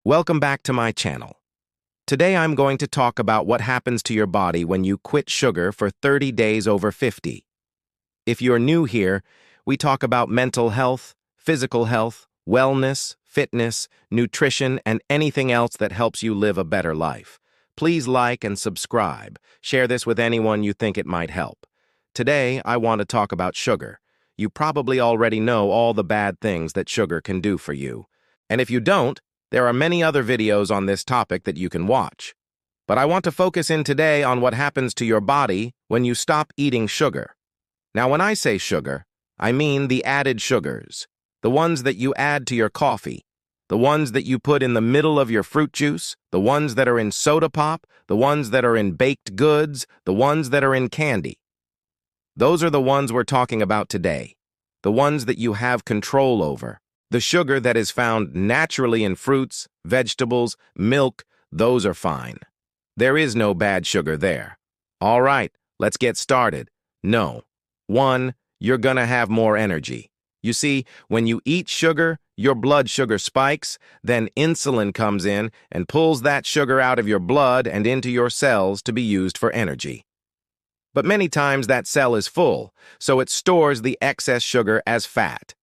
Welcome back to my channel. Today I'm going to talk about what happens to your body when you quit sugar for 30 days over 50. If you're new here, we talk about mental health, physical health, wellness, fitness, nutrition, and anything else that helps you live a better life. Please like and subscribe. Share this with anyone you think it might help. Today, I want to talk about sugar. You probably already know all the bad things that sugar can do for you. And if you don't, there are many other videos on this topic that you can watch. But I want to focus in today on what happens to your body when you stop eating sugar. Now, when I say sugar, I mean the added sugars, the ones that you add to your coffee, the ones that you put in the middle of your fruit juice, the ones that are in soda pop, the ones that are in baked goods, the ones that are in candy. Those are the ones we're talking about today, the ones that you have control over. The sugar that is found naturally in fruits, vegetables, milk, those are fine. There is no bad sugar there. All right, let's get started. No. 1, you're gonna have more energy. You see, when you eat sugar, your blood sugar spikes, then insulin comes in and pulls that sugar out of your blood and into your cells to be used for energy. But many times that cell is full, so it stores the excess sugar as fat.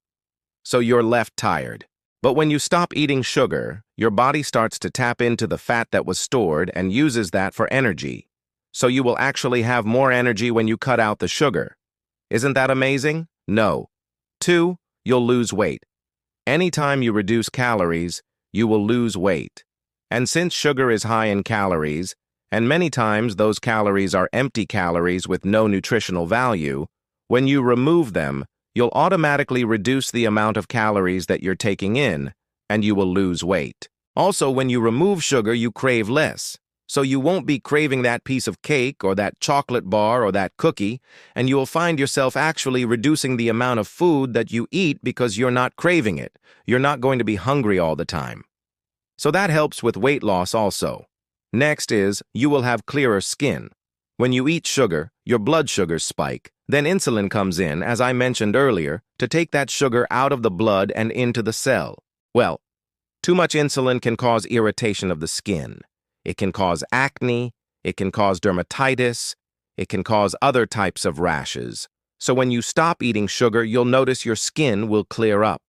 So you're left tired. But when you stop eating sugar, your body starts to tap into the fat that was stored and uses that for energy. So you will actually have more energy when you cut out the sugar. Isn't that amazing? No. 2, you'll lose weight. Anytime you reduce calories, you will lose weight. And since sugar is high in calories, and many times those calories are empty calories with no nutritional value, when you remove them, you'll automatically reduce the amount of calories that you're taking in, and you will lose weight. Also, when you remove sugar, you crave less. So you won't be craving that piece of cake or that chocolate bar or that cookie, and you will find yourself actually reducing the amount of food that you eat because you're not craving it. You're not going to be hungry all the time. So that helps with weight loss also. Next is, you will have clearer skin. When you eat sugar, your blood sugars spike. Then insulin comes in, as I mentioned earlier, to take that sugar out of the blood and into the cell. Well, too much insulin can cause irritation of the skin. It can cause acne, it can cause dermatitis, it can cause other types of rashes. So when you stop eating sugar, you'll notice your skin will clear up.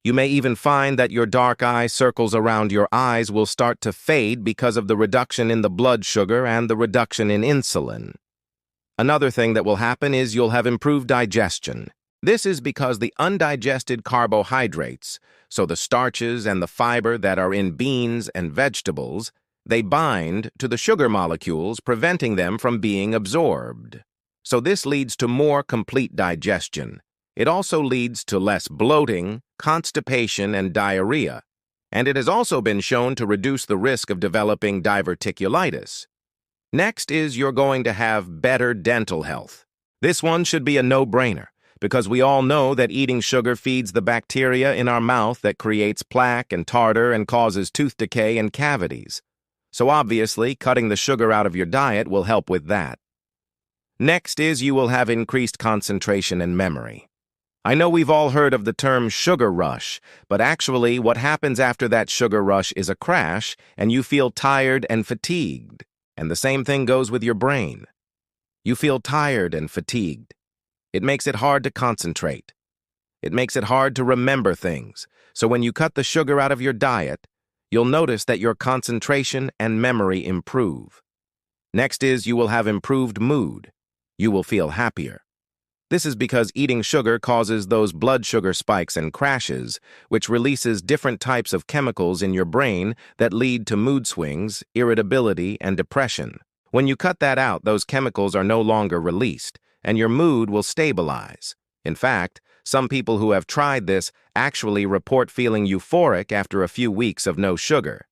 You may even find that your dark eye circles around your eyes will start to fade because of the reduction in the blood sugar and the reduction in insulin. Another thing that will happen is you'll have improved digestion. This is because the undigested carbohydrates, so the starches and the fiber that are in beans and vegetables, they bind to the sugar molecules, preventing them from being absorbed. So this leads to more complete digestion. It also leads to less bloating, constipation, and diarrhea. And it has also been shown to reduce the risk of developing diverticulitis. Next is you're going to have better dental health. This one should be a no-brainer, because we all know that eating sugar feeds the bacteria in our mouth that creates plaque and tartar and causes tooth decay and cavities. So obviously, cutting the sugar out of your diet will help with that. Next is you will have increased concentration and memory. I know we've all heard of the term sugar rush, but actually what happens after that sugar rush is a crash and you feel tired and fatigued. And the same thing goes with your brain. You feel tired and fatigued. It makes it hard to concentrate. It makes it hard to remember things. So when you cut the sugar out of your diet, you'll notice that your concentration and memory improve. Next is you will have improved mood. You will feel happier. This is because eating sugar causes those blood sugar spikes and crashes, which releases different types of chemicals in your brain that lead to mood swings, irritability, and depression. When you cut that out, those chemicals are no longer released, and your mood will stabilize. In fact, some people who have tried this actually report feeling euphoric after a few weeks of no sugar.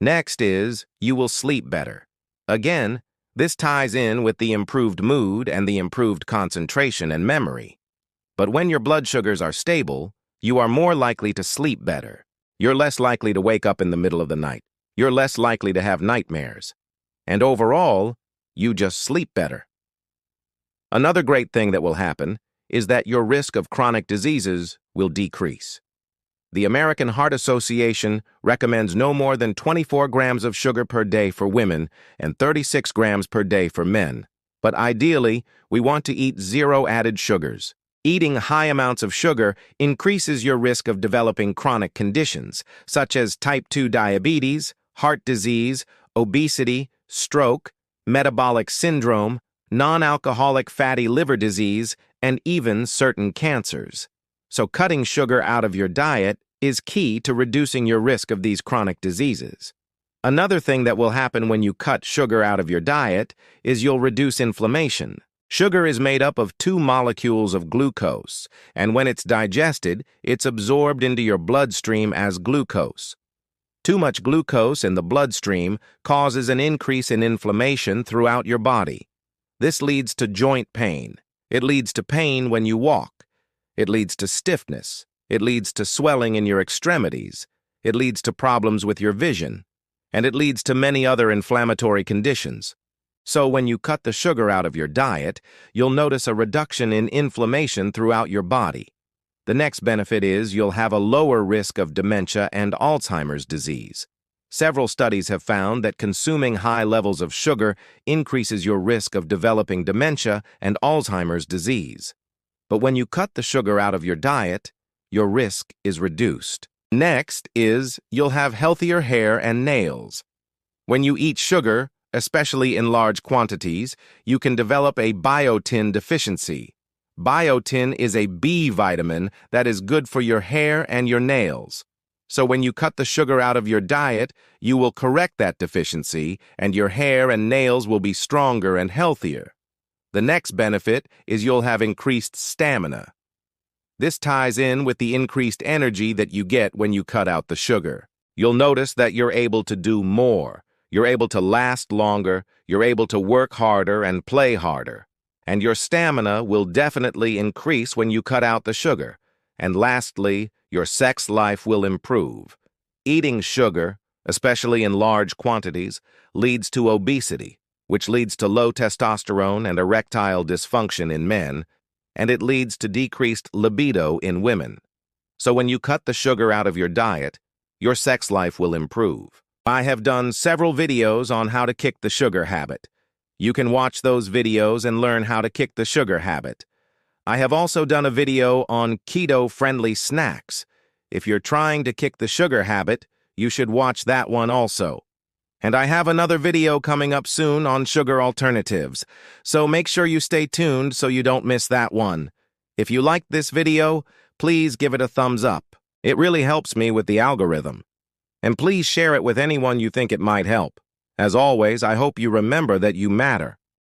Next is, you will sleep better. Again, this ties in with the improved mood and the improved concentration and memory. But when your blood sugars are stable, you are more likely to sleep better. You're less likely to wake up in the middle of the night. You're less likely to have nightmares. And overall, you just sleep better. Another great thing that will happen is that your risk of chronic diseases will decrease. The American Heart Association recommends no more than 24 grams of sugar per day for women and 36 grams per day for men. But ideally, we want to eat zero added sugars. Eating high amounts of sugar increases your risk of developing chronic conditions, such as type 2 diabetes, heart disease, obesity, stroke, metabolic syndrome, non-alcoholic fatty liver disease, and even certain cancers. So cutting sugar out of your diet is key to reducing your risk of these chronic diseases. Another thing that will happen when you cut sugar out of your diet is you'll reduce inflammation. Sugar is made up of two molecules of glucose, and when it's digested, it's absorbed into your bloodstream as glucose. Too much glucose in the bloodstream causes an increase in inflammation throughout your body. This leads to joint pain. It leads to pain when you walk. It leads to stiffness. It leads to swelling in your extremities. It leads to problems with your vision. And it leads to many other inflammatory conditions. So when you cut the sugar out of your diet, you'll notice a reduction in inflammation throughout your body. The next benefit is you'll have a lower risk of dementia and Alzheimer's disease. Several studies have found that consuming high levels of sugar increases your risk of developing dementia and Alzheimer's disease. But when you cut the sugar out of your diet, your risk is reduced. Next is you'll have healthier hair and nails. When you eat sugar, especially in large quantities, you can develop a biotin deficiency. Biotin is a B vitamin that is good for your hair and your nails. So when you cut the sugar out of your diet, you will correct that deficiency, and your hair and nails will be stronger and healthier. The next benefit is you'll have increased stamina. This ties in with the increased energy that you get when you cut out the sugar. You'll notice that you're able to do more. You're able to last longer, you're able to work harder and play harder. And your stamina will definitely increase when you cut out the sugar. And lastly, your sex life will improve. Eating sugar, especially in large quantities, leads to obesity, which leads to low testosterone and erectile dysfunction in men, and it leads to decreased libido in women. So when you cut the sugar out of your diet, your sex life will improve. I have done several videos on how to kick the sugar habit. You can watch those videos and learn how to kick the sugar habit. I have also done a video on keto-friendly snacks. If you're trying to kick the sugar habit, you should watch that one also. And I have another video coming up soon on sugar alternatives, so make sure you stay tuned so you don't miss that one. If you liked this video, please give it a thumbs up. It really helps me with the algorithm. And please share it with anyone you think it might help. As always, I hope you remember that you matter.